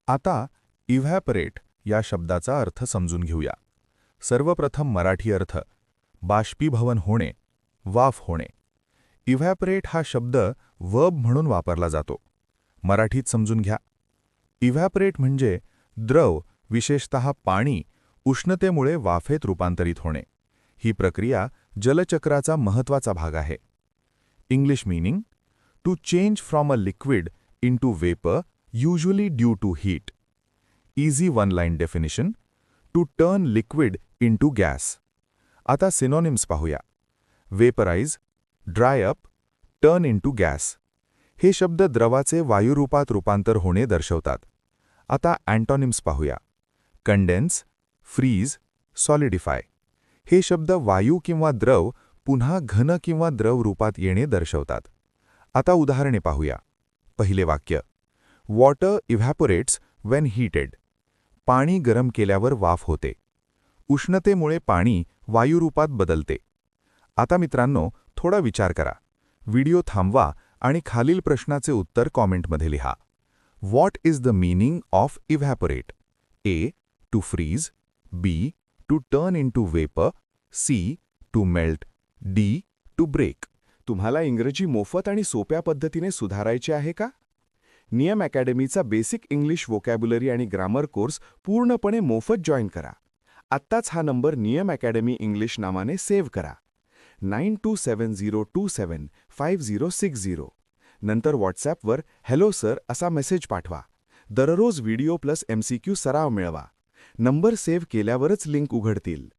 आता इव्हॅपरेट या शब्दाचा अर्थ समजून घेऊया. सर्वप्रथम मराठी अर्थ बाष्पीभवन होणे, वाफ होणे. इव्हॅपरेट हा शब्द वर्ब म्हणून वापरला जातो. मराठीत समजून घ्या. इव्हॅपरेट म्हणजे द्रव, विशेषतः पाणी, उष्णतेमुळे वाफेत रूपांतरित होणे. ही प्रक्रिया जलचक्राचा महत्त्वाचा भाग आहे. English meaning: to change from a liquid into vapour, usually due to heat. Easy one-line definition: to turn liquid into gas. आता सिनोनिम्स पाहूया. Vaporise, dry up, turn into gas. हे शब्द द्रवाचे वायुरूपात रूपांतर होणे दर्शवतात. आता अँटोनिम्स पाहूया. Condense, freeze, solidify. हे शब्द वायू किंवा द्रव पुन्हा घन किंवा द्रव रूपात येणे दर्शवतात. आता उदाहरणे पाहूया. पहिले वाक्य: वॉटर इव्हॅपोरेट्स व्हेन हीटेड. पाणी गरम केल्यावर वाफ होते. उष्णतेमुळे पाणी वायुरूपात बदलते. आता मित्रांनो, थोडा विचार करा. व्हिडिओ थांबवा आणि खालील प्रश्नाचे उत्तर कॉमेंटमध्ये लिहा. What is the meaning of evaporate? A. To freeze. B. To turn into vapour. C. To melt. D. To break. तुम्हाला इंग्रजी मोफत आणि सोप्या पद्धतीने सुधारायचे आहे का? नियम अकॅडमीचा बेसिक इंग्लिश व्होकॅब्युलरी आणि ग्रामर कोर्स पूर्णपणे मोफत जॉईन करा. आत्ताच हा नंबर नियम अकॅडमी इंग्लिश नावाने सेव्ह करा. 9270275060. नंतर व्हॉट्सॲपवर हॅलो सर असा मेसेज पाठवा. दररोज व्हिडिओ प्लस MCQ सराव मिळवा. नंबर सेव्ह केल्यावरच लिंक उघडतील.